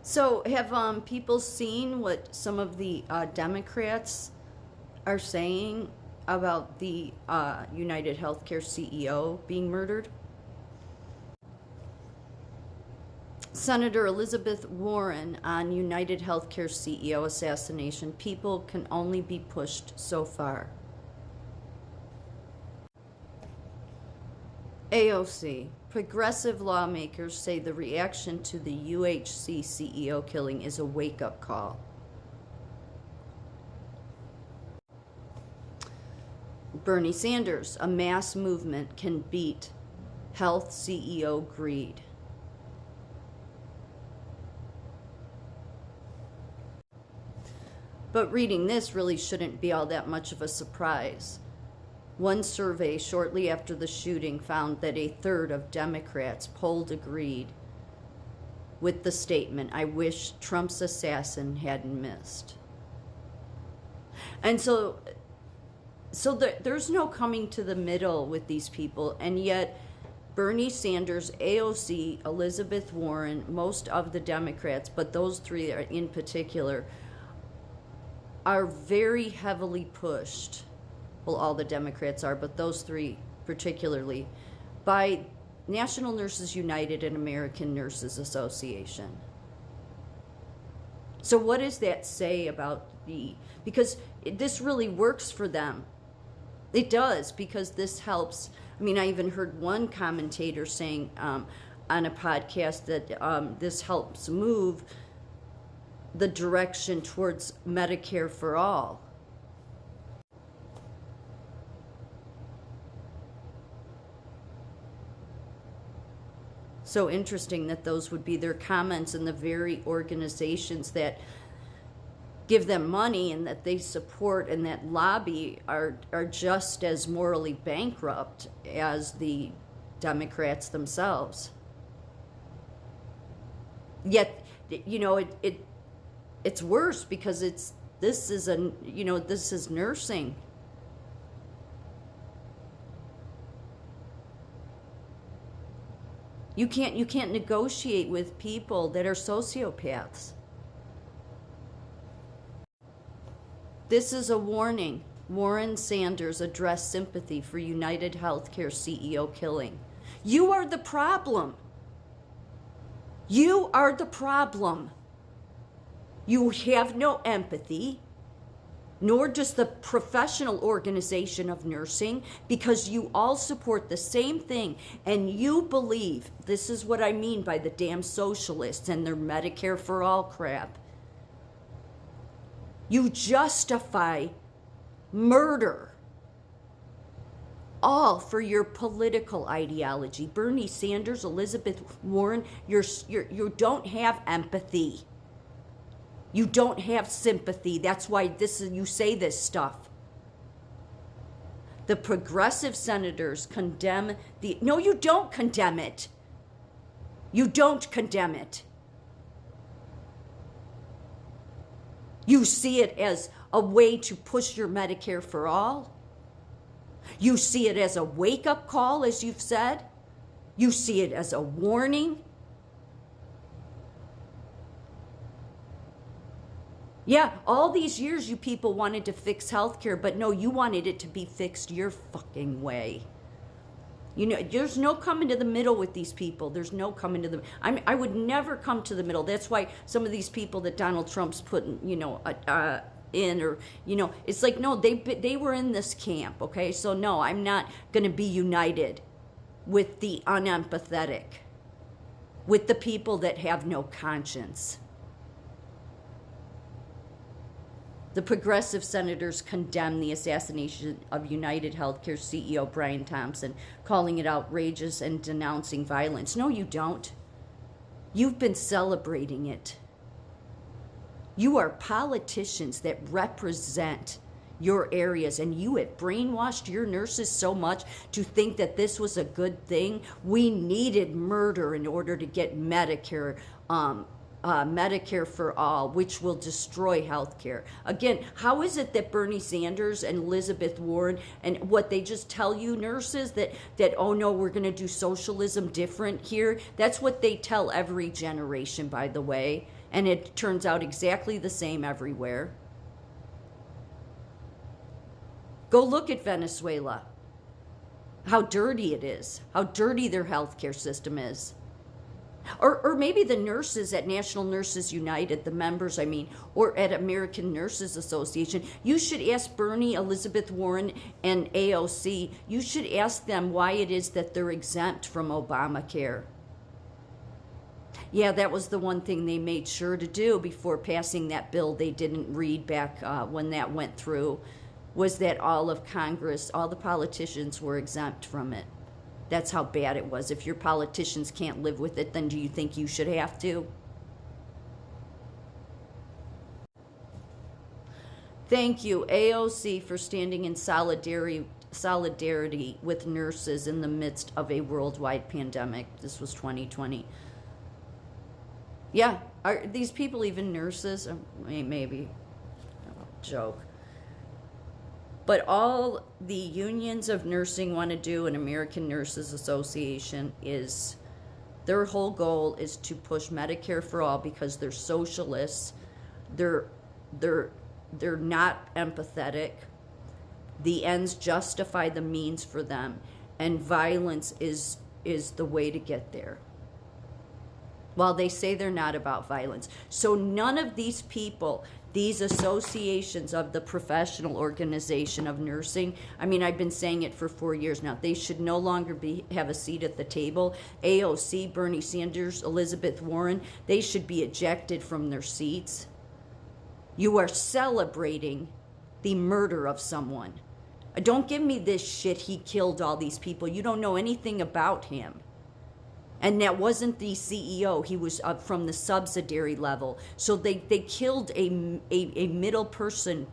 So, have people seen what some of the Democrats are saying about the United Healthcare CEO being murdered? Senator Elizabeth Warren on United Healthcare CEO assassination. People can only be pushed so far. AOC. Progressive lawmakers say the reaction to the UHC CEO killing is a wake-up call. Bernie Sanders. A mass movement can beat health CEO greed. But reading this really shouldn't be all that much of a surprise. One survey shortly after the shooting found that a third of Democrats polled agreed with the statement, "I wish Trump's assassin hadn't missed." And so there's no coming to the middle with these people, and yet Bernie Sanders, AOC, Elizabeth Warren, most of the Democrats, but those three in particular, are very heavily pushed. Well, all the Democrats are, but those three particularly, by National Nurses United and American Nurses Association. So what does that say about because this really works for them. It does, because this helps. I mean, I even heard one commentator saying on a podcast that this helps move the direction towards Medicare for all. So interesting that those would be their comments, and the very organizations that give them money and that they support and that lobby are just as morally bankrupt as the Democrats themselves. Yet, it's worse because this is nursing. You can't negotiate with people that are sociopaths. This is a warning. Warren Sanders addressed sympathy for United Healthcare CEO killing. You are the problem. You are the problem. You have no empathy, nor does the professional organization of nursing, because you all support the same thing, and you believe, this is what I mean by the damn socialists and their Medicare for all crap. You justify murder, all for your political ideology. Bernie Sanders, Elizabeth Warren, you don't have empathy. You don't have sympathy. That's why you say this stuff. The progressive senators condemn no, you don't condemn it. You don't condemn it. You see it as a way to push your Medicare for all. You see it as a wake-up call, as you've said. You see it as a warning. Yeah, all these years you people wanted to fix healthcare, but no, you wanted it to be fixed your fucking way. There's no coming to the middle with these people. There's no coming to the. I would never come to the middle. That's why some of these people that Donald Trump's putting, in, or it's like, no, they were in this camp. Okay, so no, I'm not gonna be united with the unempathetic, with the people that have no conscience. The progressive senators condemned the assassination of United Healthcare CEO Brian Thompson, calling it outrageous and denouncing violence. No, you don't. You've been celebrating it. You are politicians that represent your areas, and you have brainwashed your nurses so much to think that this was a good thing. We needed murder in order to get Medicare Medicare for all, which will destroy healthcare. Again, how is it that Bernie Sanders and Elizabeth Warren and what they just tell you, nurses, that oh no, we're going to do socialism different here? That's what they tell every generation, by the way, and it turns out exactly the same everywhere. Go look at Venezuela. How dirty it is, how dirty their healthcare system is. Or maybe the nurses at National Nurses United, the members, I mean, or at American Nurses Association, you should ask Bernie, Elizabeth Warren, and AOC, you should ask them why it is that they're exempt from Obamacare. Yeah, that was the one thing they made sure to do before passing that bill they didn't read back when that went through, was that all of Congress, all the politicians were exempt from it. That's how bad it was. If your politicians can't live with it, then do you think you should have to? Thank you, AOC, for standing in solidarity with nurses in the midst of a worldwide pandemic. This was 2020. Yeah, are these people even nurses? Maybe. Joke. But all the unions of nursing want to do, and American Nurses Association, is their whole goal is to push Medicare for all because they're socialists. They're not empathetic. The ends justify the means for them, and violence is the way to get there. While they say they're not about violence. So none of these people, these associations of the professional organization of nursing, I mean, I've been saying it for 4 years now, they should no longer have a seat at the table. AOC, Bernie Sanders, Elizabeth Warren, they should be ejected from their seats. You are celebrating the murder of someone. Don't give me this shit, he killed all these people. You don't know anything about him. And that wasn't the CEO. He was from the subsidiary level. So they killed a middle person.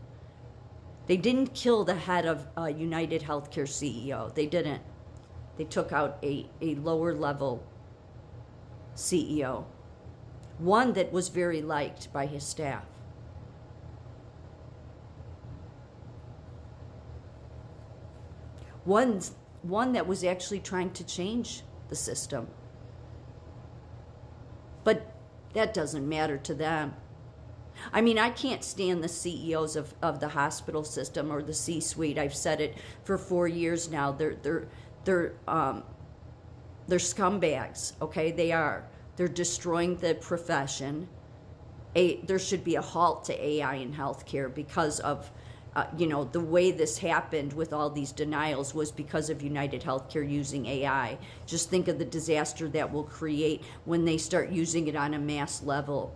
They didn't kill the head of United Healthcare CEO. They didn't. They took out a lower level CEO. One that was very liked by his staff. One that was actually trying to change the system. But that doesn't matter to them. I mean, I can't stand the CEOs of the hospital system or the C-suite. I've said it for 4 years now. They're scumbags. Okay, they are. They're destroying the profession. There should be a halt to AI in healthcare because of the way this happened with all these denials was because of United Healthcare using AI. Just think of the disaster that will create when they start using it on a mass level,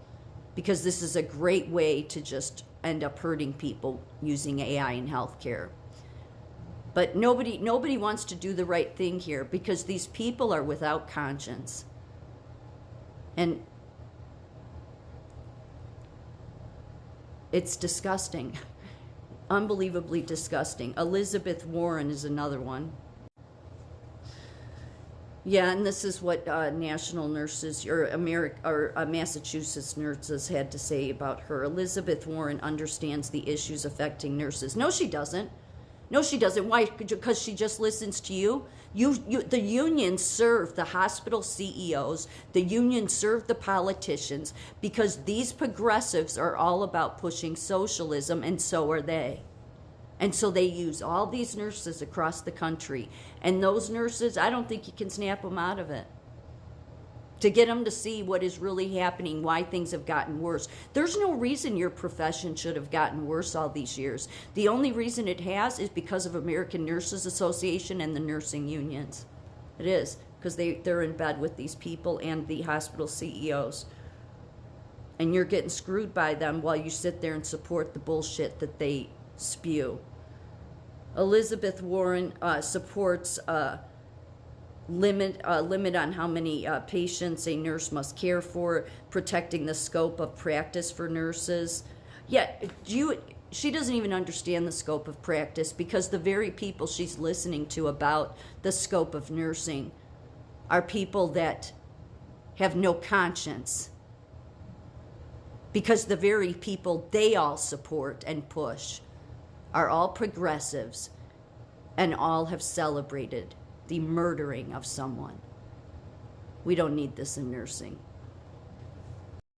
because this is a great way to just end up hurting people using AI in healthcare. But nobody wants to do the right thing here because these people are without conscience. And it's disgusting. Unbelievably disgusting. Elizabeth Warren is another one. Yeah, and this is what national nurses or Massachusetts nurses had to say about her. Elizabeth Warren understands the issues affecting nurses. No, she doesn't. No, she doesn't. Why? Because she just listens to you. The unions serve the hospital CEOs. The unions serve the politicians because these progressives are all about pushing socialism, and so are they. And so they use all these nurses across the country. And those nurses, I don't think you can snap them out of it. To get them to see what is really happening, why things have gotten worse. There's no reason your profession should have gotten worse all these years. The only reason it has is because of American Nurses Association and the nursing unions. It is, because they're in bed with these people and the hospital CEOs. And you're getting screwed by them while you sit there and support the bullshit that they spew. Elizabeth Warren supports limit on how many patients a nurse must care for, protecting the scope of practice for nurses. Yet she doesn't even understand the scope of practice because the very people she's listening to about the scope of nursing are people that have no conscience. because the very people they all support and push are all progressives and all have celebrated the murdering of someone. We don't need this in nursing.